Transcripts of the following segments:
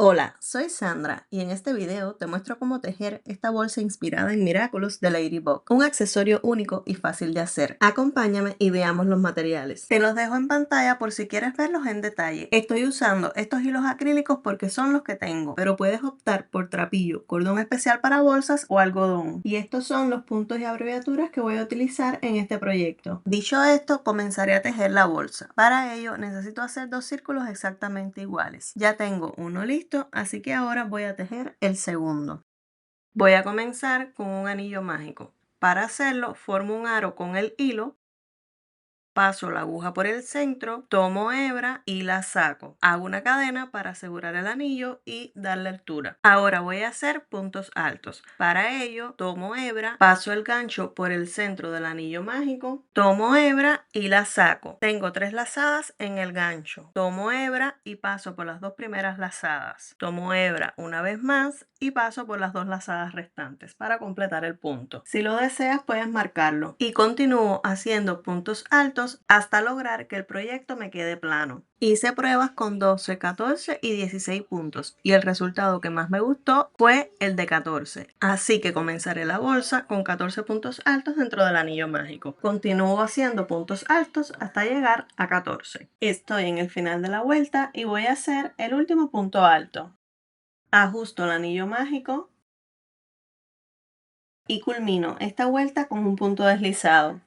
Hola, soy Sandra y en este video te muestro cómo tejer esta bolsa inspirada en Miraculous de Ladybug, un accesorio único y fácil de hacer. Acompáñame y veamos los materiales. Te los dejo en pantalla por si quieres verlos en detalle. Estoy usando estos hilos acrílicos porque son los que tengo, pero puedes optar por trapillo, cordón especial para bolsas o algodón. Y estos son los puntos y abreviaturas que voy a utilizar en este proyecto. Dicho esto, comenzaré a tejer la bolsa. Para ello necesito hacer dos círculos exactamente iguales. Ya tengo uno listo, así que ahora voy a tejer el segundo. Voy a comenzar con un anillo mágico. Para hacerlo, formo un aro con el hilo, paso la aguja por el centro, tomo hebra y la saco. Hago una cadena para asegurar el anillo y darle altura. Ahora voy a hacer puntos altos. Para ello, tomo hebra, paso el gancho por el centro del anillo mágico, tomo hebra y la saco. Tengo 3 lazadas en el gancho. Tomo hebra y paso por las 2 primeras lazadas. Tomo hebra una vez más y paso por las 2 lazadas restantes para completar el punto. Si lo deseas, puedes marcarlo. Y continúo haciendo puntos altos hasta lograr que el proyecto me quede plano. Hice pruebas con 12, 14 y 16 puntos y el resultado que más me gustó fue el de 14. Así que comenzaré la bolsa con 14 puntos altos dentro del anillo mágico. Continúo haciendo puntos altos hasta llegar a 14. Estoy en el final de la vuelta y voy a hacer el último punto alto. Ajusto el anillo mágico y culmino esta vuelta con un punto deslizado.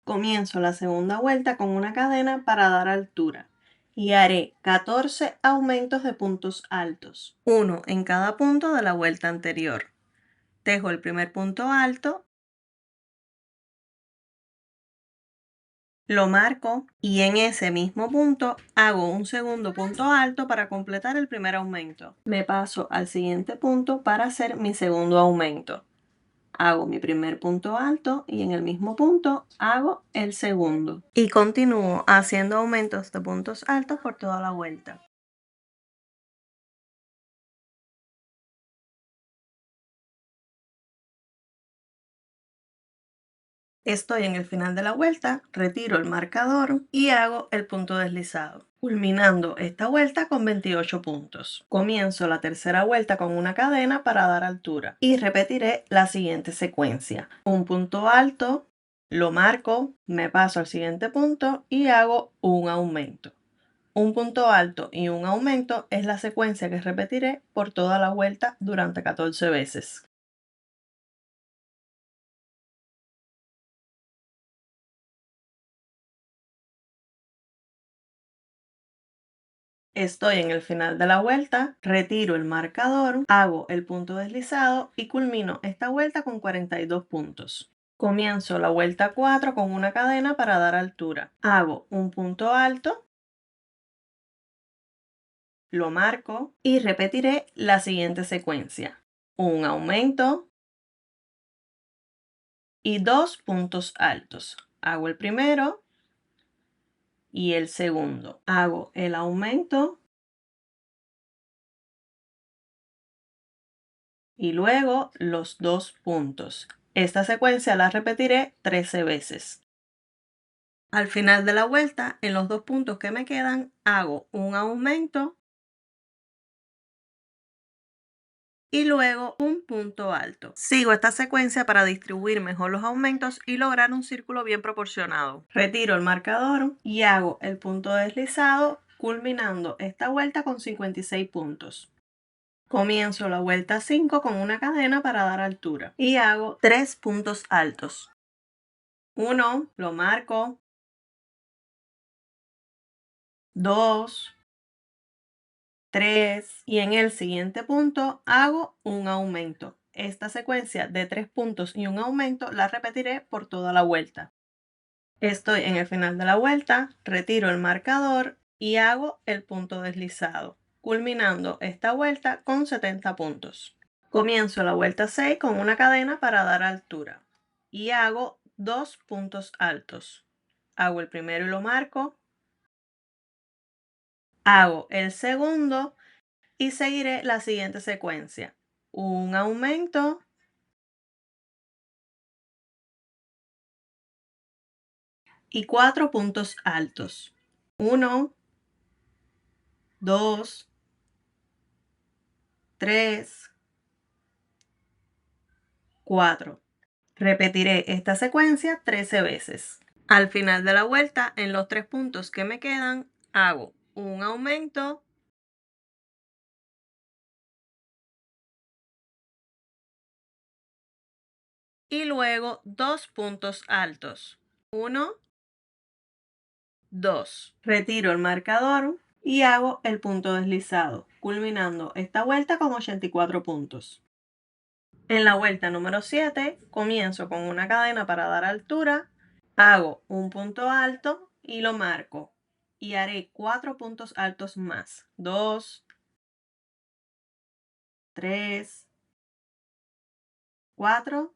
Comienzo la segunda vuelta con una cadena para dar altura y haré 14 aumentos de puntos altos, uno en cada punto de la vuelta anterior. Tejo el primer punto alto, lo marco y en ese mismo punto hago un segundo punto alto para completar el primer aumento. Me paso al siguiente punto para hacer mi segundo aumento. Hago mi primer punto alto y en el mismo punto hago el segundo. Y continúo haciendo aumentos de puntos altos por toda la vuelta. Estoy en el final de la vuelta, retiro el marcador y hago el punto deslizado, culminando esta vuelta con 28 puntos. Comienzo la tercera vuelta con una cadena para dar altura y repetiré la siguiente secuencia. Un punto alto, lo marco, me paso al siguiente punto y hago un aumento. Un punto alto y un aumento es la secuencia que repetiré por toda la vuelta durante 14 veces. Estoy en el final de la vuelta, retiro el marcador, hago el punto deslizado y culmino esta vuelta con 42 puntos. Comienzo la vuelta 4 con una cadena para dar altura. Hago un punto alto, lo marco y repetiré la siguiente secuencia. Un aumento y dos puntos altos. Hago el primero y el segundo. Hago el aumento y luego los dos puntos. Esta secuencia la repetiré 13 veces. Al final de la vuelta, en los dos puntos que me quedan, hago un aumento y luego un punto alto. Sigo esta secuencia para distribuir mejor los aumentos y lograr un círculo bien proporcionado. Retiro el marcador y hago el punto deslizado, culminando esta vuelta con 56 puntos. Comienzo la vuelta 5 con una cadena para dar altura y hago 3 puntos altos. Uno, lo marco, 2, 3 y en el siguiente punto hago un aumento. Esta secuencia de 3 puntos y un aumento la repetiré por toda la vuelta. Estoy en el final de la vuelta, retiro el marcador y hago el punto deslizado, culminando esta vuelta con 70 puntos. Comienzo la vuelta 6 con una cadena para dar altura y hago 2 puntos altos. Hago el primero y lo marco, hago el segundo y seguiré la siguiente secuencia. Un aumento y 4 puntos altos. 1, 2, 3, 4. Repetiré esta secuencia 13 veces. Al final de la vuelta, en los 3 puntos que me quedan, hago un aumento y luego 2 puntos altos. 1, 2. Retiro el marcador y hago el punto deslizado, culminando esta vuelta con 84 puntos. En la vuelta número 7, comienzo con una cadena para dar altura, hago un punto alto y lo marco. Y haré 4 puntos altos más. 2, 3, 4,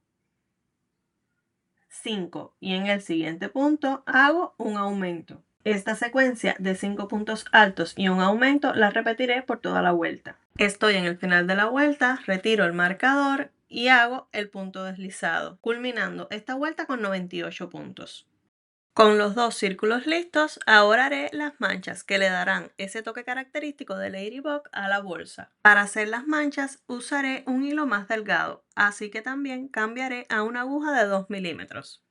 5. Y en el siguiente punto hago un aumento. Esta secuencia de 5 puntos altos y un aumento la repetiré por toda la vuelta. Estoy en el final de la vuelta, retiro el marcador y hago el punto deslizado, culminando esta vuelta con 98 puntos. Con los 2 círculos listos, ahora haré las manchas que le darán ese toque característico de Ladybug a la bolsa. Para hacer las manchas usaré un hilo más delgado, así que también cambiaré a una aguja de 2 milímetros.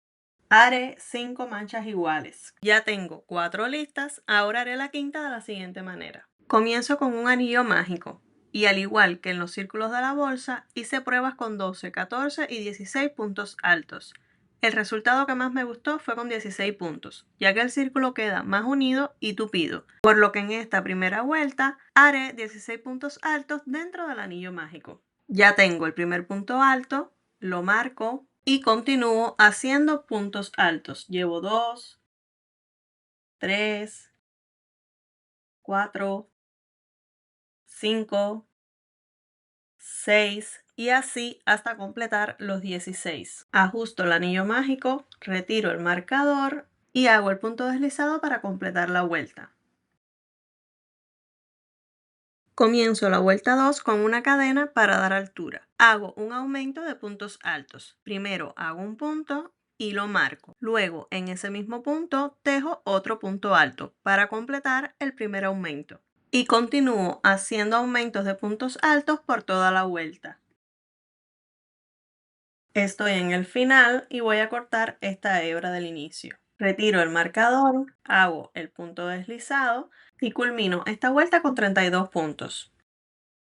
Haré 5 manchas iguales. Ya tengo 4 listas, ahora haré la quinta de la siguiente manera. Comienzo con un anillo mágico y al igual que en los círculos de la bolsa, hice pruebas con 12, 14 y 16 puntos altos. El resultado que más me gustó fue con 16 puntos, ya que el círculo queda más unido y tupido, por lo que en esta primera vuelta haré 16 puntos altos dentro del anillo mágico. Ya tengo el primer punto alto, lo marco y continúo haciendo puntos altos. Llevo 2, 3, 4, 5, 6 y así hasta completar los 16. Ajusto el anillo mágico, retiro el marcador y hago el punto deslizado para completar la vuelta. Comienzo la vuelta 2 con una cadena para dar altura. Hago un aumento de puntos altos. Primero hago un punto y lo marco. Luego en ese mismo punto tejo otro punto alto para completar el primer aumento. Y continúo haciendo aumentos de puntos altos por toda la vuelta. Estoy en el final y voy a cortar esta hebra del inicio. Retiro el marcador, hago el punto deslizado y culmino esta vuelta con 32 puntos.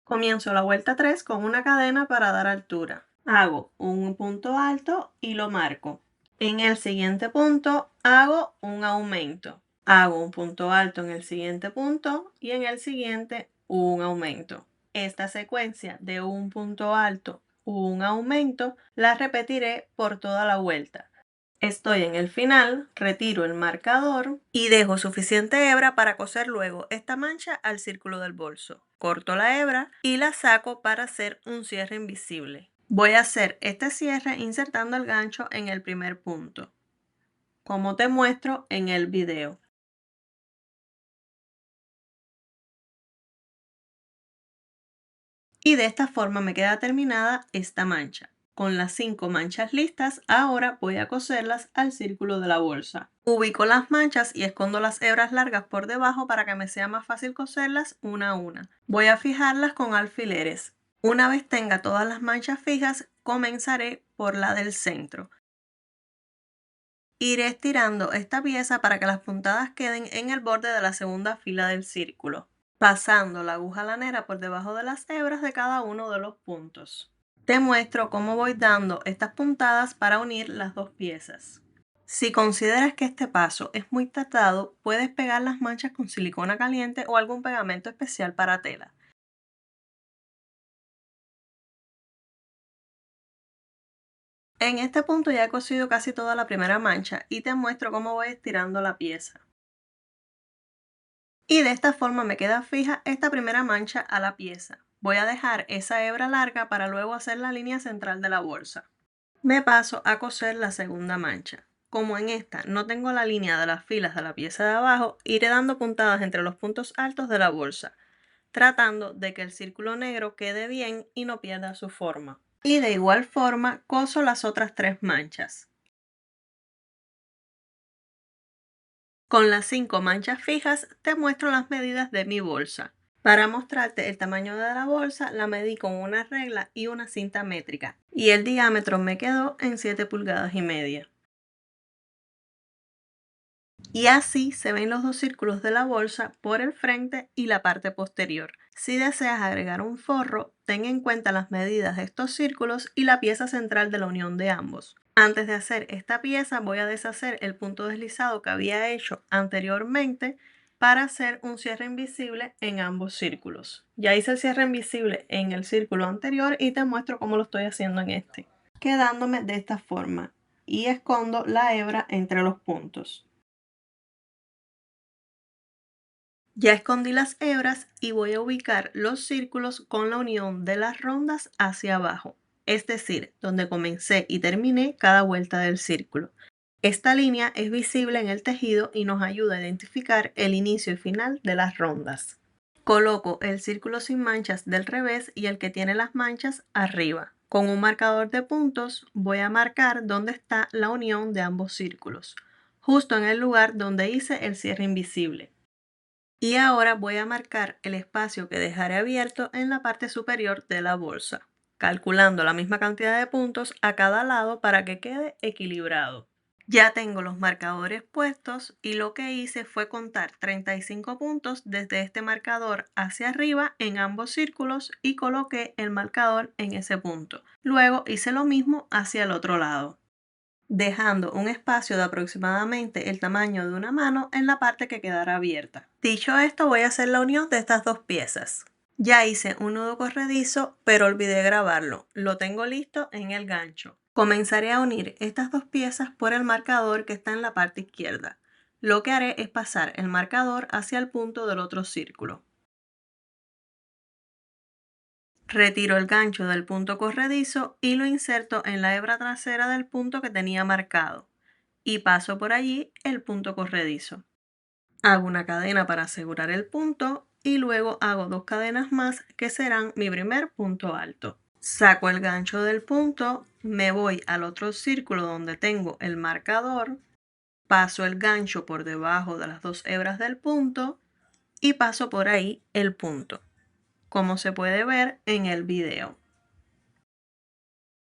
Comienzo la vuelta 3 con una cadena para dar altura. Hago un punto alto y lo marco. En el siguiente punto hago un aumento. Hago un punto alto en el siguiente punto y en el siguiente un aumento. Esta secuencia de un punto alto, un aumento, la repetiré por toda la vuelta. Estoy en el final, retiro el marcador y dejo suficiente hebra para coser luego esta mancha al círculo del bolso. Corto la hebra y la saco para hacer un cierre invisible. Voy a hacer este cierre insertando el gancho en el primer punto, como te muestro en el video. Y de esta forma me queda terminada esta mancha. Con las 5 manchas listas, ahora voy a coserlas al círculo de la bolsa. Ubico las manchas y escondo las hebras largas por debajo para que me sea más fácil coserlas una a una. Voy a fijarlas con alfileres. Una vez tenga todas las manchas fijas, comenzaré por la del centro. Iré estirando esta pieza para que las puntadas queden en el borde de la segunda fila del círculo, pasando la aguja lanera por debajo de las hebras de cada uno de los puntos. Te muestro cómo voy dando estas puntadas para unir las dos piezas. Si consideras que este paso es muy tardado, puedes pegar las manchas con silicona caliente o algún pegamento especial para tela. En este punto ya he cosido casi toda la primera mancha y te muestro cómo voy estirando la pieza. Y de esta forma me queda fija esta primera mancha a la pieza. Voy a dejar esa hebra larga para luego hacer la línea central de la bolsa. Me paso a coser la segunda mancha. Como en esta no tengo la línea de las filas de la pieza de abajo, iré dando puntadas entre los puntos altos de la bolsa, tratando de que el círculo negro quede bien y no pierda su forma. Y de igual forma coso las otras 3 manchas. Con las 5 manchas fijas te muestro las medidas de mi bolsa. Para mostrarte el tamaño de la bolsa la medí con una regla y una cinta métrica y el diámetro me quedó en 7,5 pulgadas. Y así se ven los dos círculos de la bolsa por el frente y la parte posterior. Si deseas agregar un forro, ten en cuenta las medidas de estos círculos y la pieza central de la unión de ambos. Antes de hacer esta pieza voy a deshacer el punto deslizado que había hecho anteriormente para hacer un cierre invisible en ambos círculos. Ya hice el cierre invisible en el círculo anterior y te muestro cómo lo estoy haciendo en este. Quedándome de esta forma y escondo la hebra entre los puntos. Ya escondí las hebras y voy a ubicar los círculos con la unión de las rondas hacia abajo, es decir, donde comencé y terminé cada vuelta del círculo. Esta línea es visible en el tejido y nos ayuda a identificar el inicio y final de las rondas. Coloco el círculo sin manchas del revés y el que tiene las manchas arriba. Con un marcador de puntos voy a marcar dónde está la unión de ambos círculos, justo en el lugar donde hice el cierre invisible. Y ahora voy a marcar el espacio que dejaré abierto en la parte superior de la bolsa, calculando la misma cantidad de puntos a cada lado para que quede equilibrado. Ya tengo los marcadores puestos y lo que hice fue contar 35 puntos desde este marcador hacia arriba en ambos círculos y coloqué el marcador en ese punto. Luego hice lo mismo hacia el otro lado, dejando un espacio de aproximadamente el tamaño de una mano en la parte que quedará abierta. Dicho esto, voy a hacer la unión de estas dos piezas. Ya hice un nudo corredizo, pero olvidé grabarlo. Lo tengo listo en el gancho. Comenzaré a unir estas dos piezas por el marcador que está en la parte izquierda. Lo que haré es pasar el marcador hacia el punto del otro círculo. Retiro el gancho del punto corredizo y lo inserto en la hebra trasera del punto que tenía marcado y paso por allí el punto corredizo. Hago una cadena para asegurar el punto y luego hago 2 cadenas más que serán mi primer punto alto. Saco el gancho del punto, me voy al otro círculo donde tengo el marcador, paso el gancho por debajo de las 2 hebras del punto y paso por ahí el punto, como se puede ver en el video.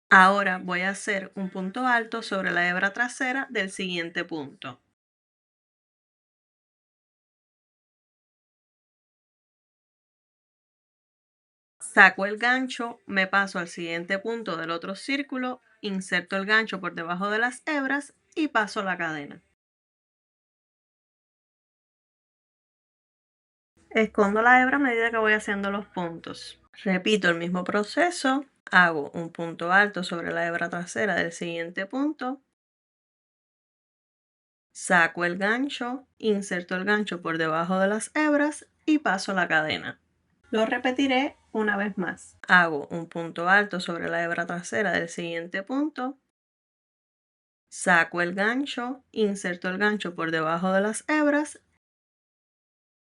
Ahora voy a hacer un punto alto sobre la hebra trasera del siguiente punto. Saco el gancho, me paso al siguiente punto del otro círculo, inserto el gancho por debajo de las hebras y paso la cadena. Escondo la hebra a medida que voy haciendo los puntos. Repito el mismo proceso, hago un punto alto sobre la hebra trasera del siguiente punto, saco el gancho, inserto el gancho por debajo de las hebras y paso la cadena. Lo repetiré una vez más. Hago un punto alto sobre la hebra trasera del siguiente punto, saco el gancho, inserto el gancho por debajo de las hebras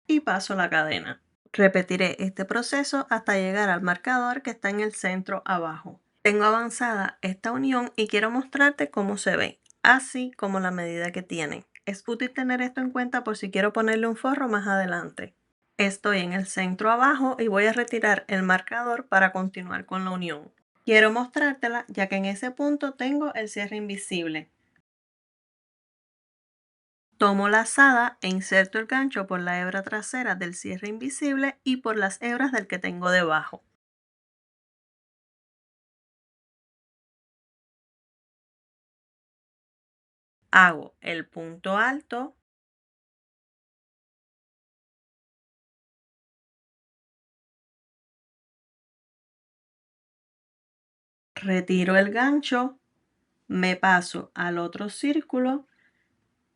y paso la cadena. Repetiré este proceso hasta llegar al marcador que está en el centro abajo. Tengo avanzada esta unión y quiero mostrarte cómo se ve, así como la medida que tiene. Es útil tener esto en cuenta por si quiero ponerle un forro más adelante. Estoy en el centro abajo y voy a retirar el marcador para continuar con la unión. Quiero mostrártela ya que en ese punto tengo el cierre invisible. Tomo la lazada e inserto el gancho por la hebra trasera del cierre invisible y por las hebras del que tengo debajo. Hago el punto alto, retiro el gancho, me paso al otro círculo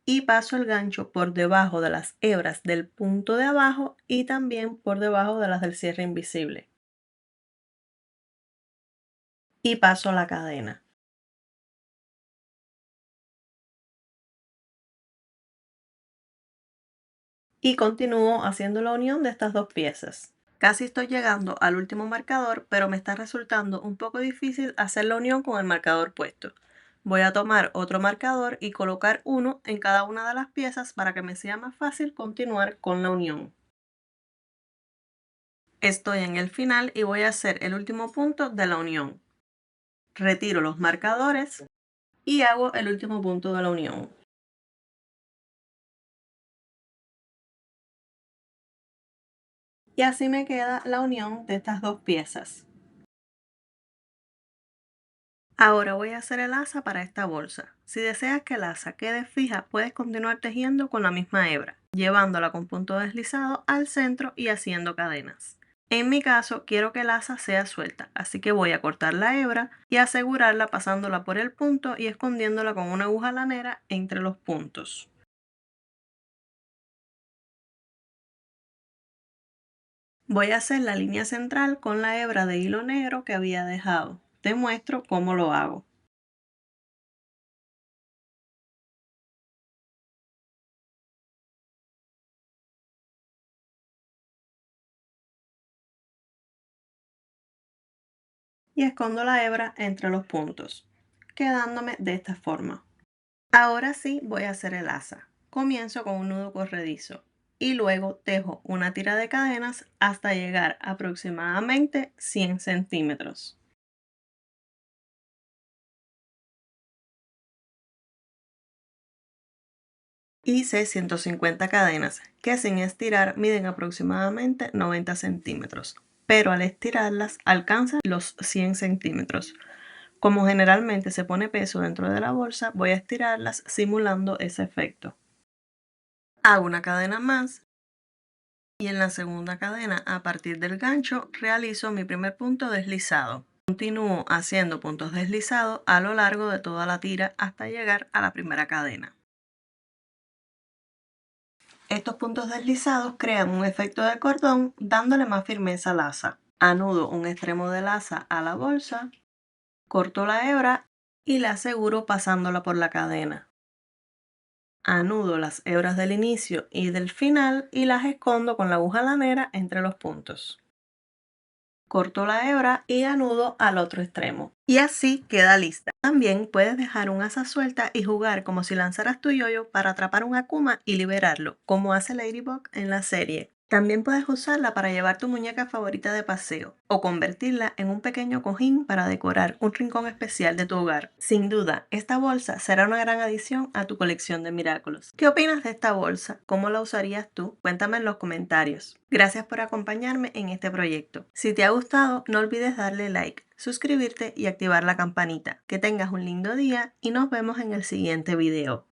y paso el gancho por debajo de las hebras del punto de abajo y también por debajo de las del cierre invisible. Y paso la cadena. Y continúo haciendo la unión de estas dos piezas. Casi estoy llegando al último marcador, pero me está resultando un poco difícil hacer la unión con el marcador puesto. Voy a tomar otro marcador y colocar uno en cada una de las piezas para que me sea más fácil continuar con la unión. Estoy en el final y voy a hacer el último punto de la unión. Retiro los marcadores y hago el último punto de la unión. Y así me queda la unión de estas dos piezas. Ahora voy a hacer el asa para esta bolsa. Si deseas que el asa quede fija, puedes continuar tejiendo con la misma hebra, llevándola con punto deslizado al centro y haciendo cadenas. En mi caso, quiero que el asa sea suelta, así que voy a cortar la hebra y asegurarla pasándola por el punto y escondiéndola con una aguja lanera entre los puntos. Voy a hacer la línea central con la hebra de hilo negro que había dejado. Te muestro cómo lo hago. Y escondo la hebra entre los puntos, quedándome de esta forma. Ahora sí voy a hacer el asa. Comienzo con un nudo corredizo y luego tejo una tira de cadenas hasta llegar a aproximadamente 100 centímetros. Hice 150 cadenas que sin estirar miden aproximadamente 90 centímetros, pero al estirarlas alcanzan los 100 centímetros. Como generalmente se pone peso dentro de la bolsa, voy a estirarlas simulando ese efecto. Hago una cadena más y en la segunda cadena, a partir del gancho, realizo mi primer punto deslizado. Continúo haciendo puntos deslizados a lo largo de toda la tira hasta llegar a la primera cadena. Estos puntos deslizados crean un efecto de cordón dándole más firmeza al asa. Anudo un extremo del asa a la bolsa, corto la hebra y la aseguro pasándola por la cadena. Anudo las hebras del inicio y del final y las escondo con la aguja lanera entre los puntos. Corto la hebra y anudo al otro extremo. Y así queda lista. También puedes dejar un asa suelta y jugar como si lanzaras tu yoyo para atrapar un Akuma y liberarlo, como hace Ladybug en la serie. También puedes usarla para llevar tu muñeca favorita de paseo o convertirla en un pequeño cojín para decorar un rincón especial de tu hogar. Sin duda, esta bolsa será una gran adición a tu colección de Miraculous. ¿Qué opinas de esta bolsa? ¿Cómo la usarías tú? Cuéntame en los comentarios. Gracias por acompañarme en este proyecto. Si te ha gustado, no olvides darle like, suscribirte y activar la campanita. Que tengas un lindo día y nos vemos en el siguiente video.